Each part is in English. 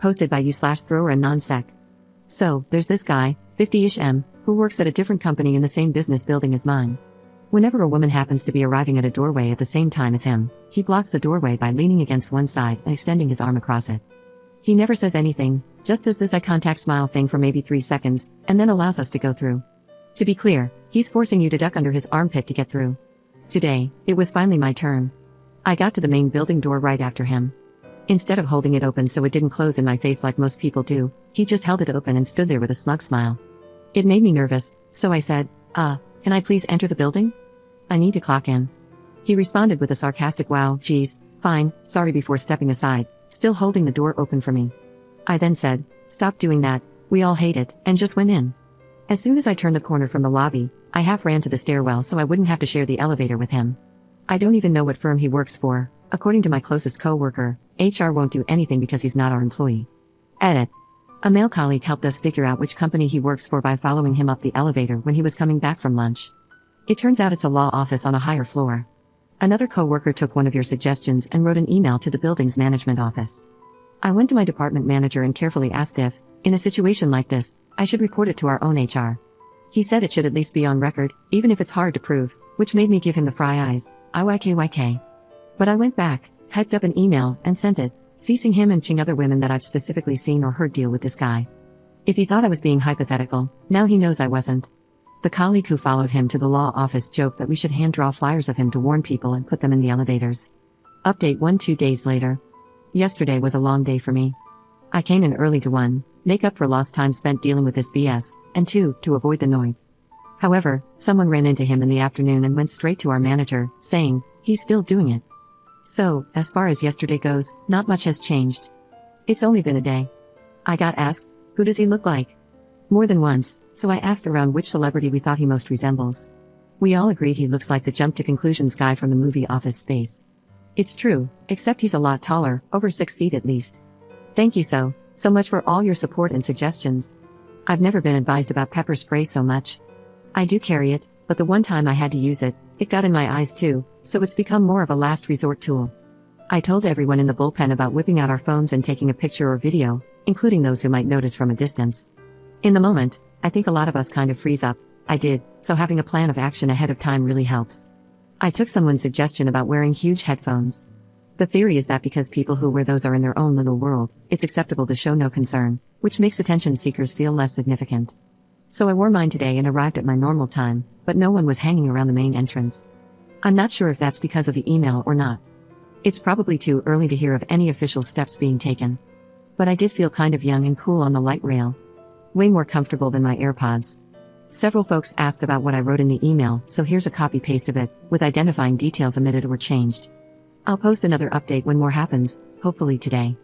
Posted by you/thrower and non-sec. So, there's this guy, 50-ish M, who works at a different company in the same business building as mine. Whenever a woman happens to be arriving at a doorway at the same time as him, he blocks the doorway by leaning against one side and extending his arm across it. He never says anything, just does this eye contact smile thing for maybe 3 seconds, and then allows us to go through. To be clear, he's forcing you to duck under his armpit to get through. Today, it was finally my turn. I got to the main building door right after him. Instead of holding it open so it didn't close in my face like most people do, he just held it open and stood there with a smug smile. It made me nervous, so I said, can I please enter the building? I need to clock in. He responded with a sarcastic wow, geez, fine, sorry before stepping aside, still holding the door open for me. I then said, stop doing that, we all hate it, and just went in. As soon as I turned the corner from the lobby, I half ran to the stairwell so I wouldn't have to share the elevator with him. I don't even know what firm he works for. According to my closest coworker, HR won't do anything because he's not our employee. Edit. A male colleague helped us figure out which company he works for by following him up the elevator when he was coming back from lunch. It turns out it's a law office on a higher floor. Another coworker took one of your suggestions and wrote an email to the building's management office. I went to my department manager and carefully asked if, in a situation like this, I should report it to our own HR. He said it should at least be on record, even if it's hard to prove, which made me give him the fry eyes, IYKYK. But I went back, typed up an email, and sent it, ceasing him and other women that I've specifically seen or heard deal with this guy. If he thought I was being hypothetical, now he knows I wasn't. The colleague who followed him to the law office joked that we should hand draw flyers of him to warn people and put them in the elevators. Update 2 days later. Yesterday was a long day for me. I came in early to 1, make up for lost time spent dealing with this BS, and 2, to avoid the noise. However, someone ran into him in the afternoon and went straight to our manager, saying, he's still doing it. So, as far as yesterday goes, not much has changed. It's only been a day. I got asked, who does he look like? More than once, so I asked around which celebrity we thought he most resembles. We all agreed he looks like the jump to conclusions guy from the movie Office Space. It's true, except he's a lot taller, over 6 feet at least. Thank you so much for all your support and suggestions. I've never been advised about pepper spray so much. I do carry it, but the one time I had to use it, it got in my eyes too, so it's become more of a last resort tool. I told everyone in the bullpen about whipping out our phones and taking a picture or video, including those who might notice from a distance. In the moment, I think a lot of us kind of freeze up. I did, so having a plan of action ahead of time really helps. I took someone's suggestion about wearing huge headphones. The theory is that because people who wear those are in their own little world, it's acceptable to show no concern, which makes attention seekers feel less significant. So I wore mine today and arrived at my normal time, but no one was hanging around the main entrance. I'm not sure if that's because of the email or not. It's probably too early to hear of any official steps being taken. But I did feel kind of young and cool on the light rail. Way more comfortable than my AirPods. Several folks asked about what I wrote in the email, so here's a copy-paste of it, with identifying details omitted or changed. I'll post another update when more happens, hopefully today.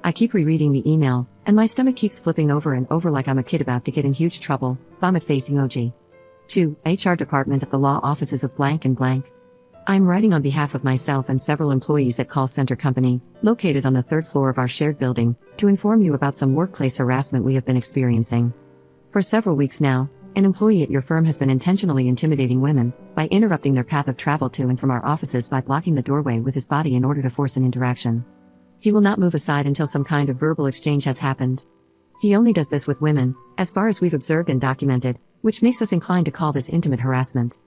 I keep rereading the email, and my stomach keeps flipping over and over like I'm a kid about to get in huge trouble, vomit-facing emoji. 2. HR department at the law offices of blank and blank. I'm writing on behalf of myself and several employees at Call Center Company, located on the 3rd floor of our shared building, to inform you about some workplace harassment we have been experiencing. For several weeks now, an employee at your firm has been intentionally intimidating women by interrupting their path of travel to and from our offices by blocking the doorway with his body in order to force an interaction. He will not move aside until some kind of verbal exchange has happened. He only does this with women, as far as we've observed and documented, which makes us inclined to call this intimate harassment.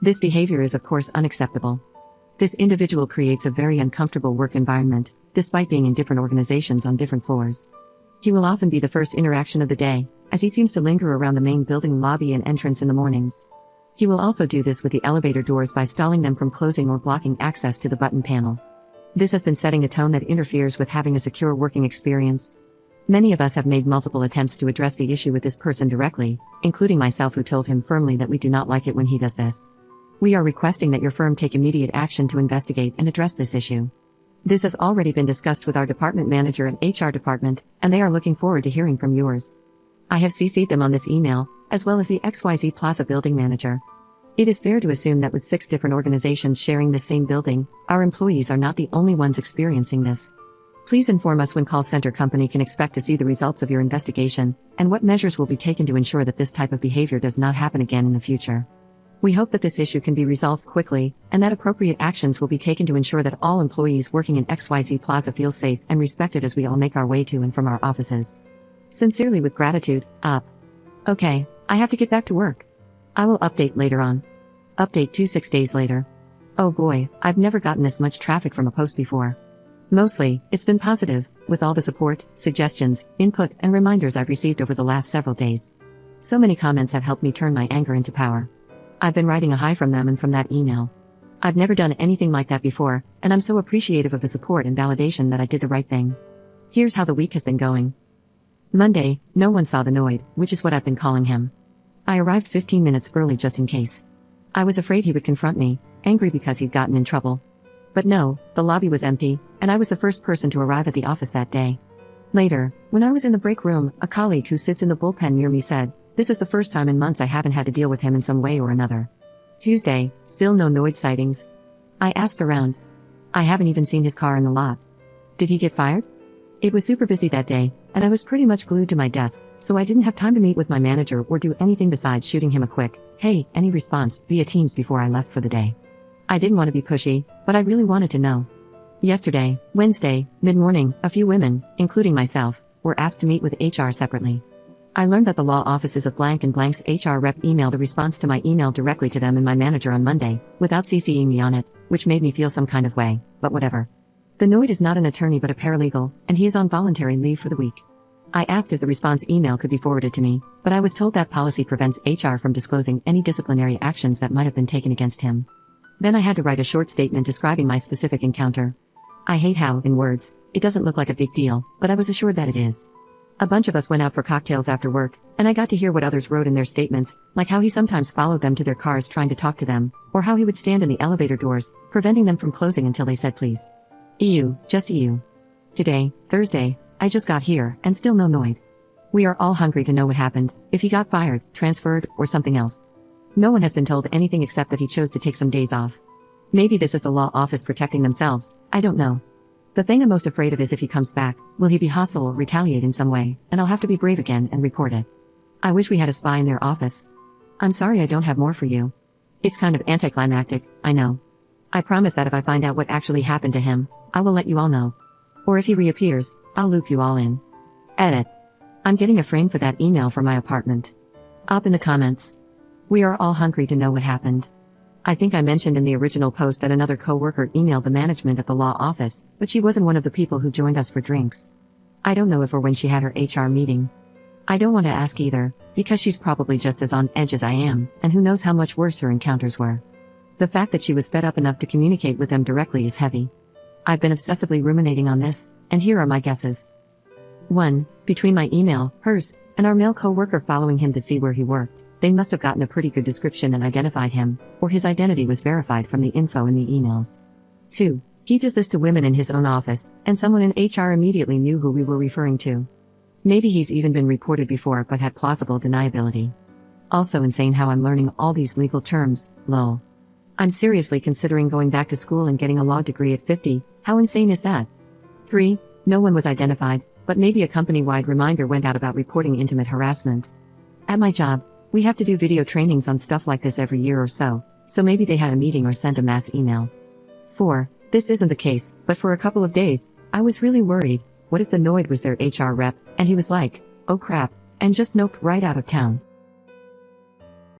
This behavior is of course unacceptable. This individual creates a very uncomfortable work environment, despite being in different organizations on different floors. He will often be the first interaction of the day, as he seems to linger around the main building lobby and entrance in the mornings. He will also do this with the elevator doors by stalling them from closing or blocking access to the button panel. This has been setting a tone that interferes with having a secure working experience. Many of us have made multiple attempts to address the issue with this person directly, including myself, who told him firmly that we do not like it when he does this. We are requesting that your firm take immediate action to investigate and address this issue. This has already been discussed with our department manager and HR department, and they are looking forward to hearing from yours. I have CC'd them on this email, as well as the XYZ Plaza building manager. It is fair to assume that with 6 different organizations sharing the same building, our employees are not the only ones experiencing this. Please inform us when Call Center Company can expect to see the results of your investigation, and what measures will be taken to ensure that this type of behavior does not happen again in the future. We hope that this issue can be resolved quickly, and that appropriate actions will be taken to ensure that all employees working in XYZ Plaza feel safe and respected as we all make our way to and from our offices. Sincerely with gratitude, Up. Okay, I have to get back to work. I will update later on. Update 26 days later. Oh boy, I've never gotten this much traffic from a post before. Mostly, it's been positive, with all the support, suggestions, input, and reminders I've received over the last several days. So many comments have helped me turn my anger into power. I've been riding a high from them and from that email. I've never done anything like that before, and I'm so appreciative of the support and validation that I did the right thing. Here's how the week has been going. Monday, no one saw the Noid, which is what I've been calling him. I arrived 15 minutes early just in case. I was afraid he would confront me, angry because he'd gotten in trouble. But no, the lobby was empty, and I was the first person to arrive at the office that day. Later, when I was in the break room, a colleague who sits in the bullpen near me said, "This is the first time in months I haven't had to deal with him in some way or another." Tuesday, still no Noid sightings. I asked around. I haven't even seen his car in the lot. Did he get fired? It was super busy that day, and I was pretty much glued to my desk, so I didn't have time to meet with my manager or do anything besides shooting him a quick, "Hey, any response?" via Teams before I left for the day. I didn't want to be pushy, but I really wanted to know. Yesterday, Wednesday, mid-morning, a few women, including myself, were asked to meet with HR separately. I learned that the law offices of blank and blank's HR rep emailed a response to my email directly to them and my manager on Monday, without CCing me on it, which made me feel some kind of way, but whatever. The Noid is not an attorney but a paralegal, and he is on voluntary leave for the week. I asked if the response email could be forwarded to me, but I was told that policy prevents HR from disclosing any disciplinary actions that might have been taken against him. Then I had to write a short statement describing my specific encounter. I hate how, in words, it doesn't look like a big deal, but I was assured that it is. A bunch of us went out for cocktails after work, and I got to hear what others wrote in their statements, like how he sometimes followed them to their cars trying to talk to them, or how he would stand in the elevator doors, preventing them from closing until they said please. EU, just EU. Today, Thursday, I just got here, and still no Noid. We are all hungry to know what happened, if he got fired, transferred, or something else. No one has been told anything except that he chose to take some days off. Maybe this is the law office protecting themselves, I don't know. The thing I'm most afraid of is if he comes back, will he be hostile or retaliate in some way, and I'll have to be brave again and report it. I wish we had a spy in their office. I'm sorry I don't have more for you. It's kind of anticlimactic, I know. I promise that if I find out what actually happened to him, I will let you all know. Or if he reappears, I'll loop you all in. Edit. I'm getting a frame for that email for my apartment. Up in the comments. We are all hungry to know what happened. I think I mentioned in the original post that another coworker emailed the management at the law office, but she wasn't one of the people who joined us for drinks. I don't know if or when she had her HR meeting. I don't want to ask either, because she's probably just as on edge as I am, and who knows how much worse her encounters were. The fact that she was fed up enough to communicate with them directly is heavy. I've been obsessively ruminating on this, and here are my guesses. 1. Between my email, hers, and our male coworker following him to see where he worked, they must have gotten a pretty good description and identified him, or his identity was verified from the info in the emails. 2. He does this to women in his own office, and someone in HR immediately knew who we were referring to. Maybe he's even been reported before but had plausible deniability. Also insane how I'm learning all these legal terms, lol. I'm seriously considering going back to school and getting a law degree at 50, how insane is that? 3. No one was identified, but maybe a company-wide reminder went out about reporting intimate harassment. At my job, we have to do video trainings on stuff like this every year or so maybe they had a meeting or sent a mass email. 4. This isn't the case, but for a couple of days, I was really worried. What if the Noid was their HR rep, and he was like, "Oh crap," and just noped right out of town?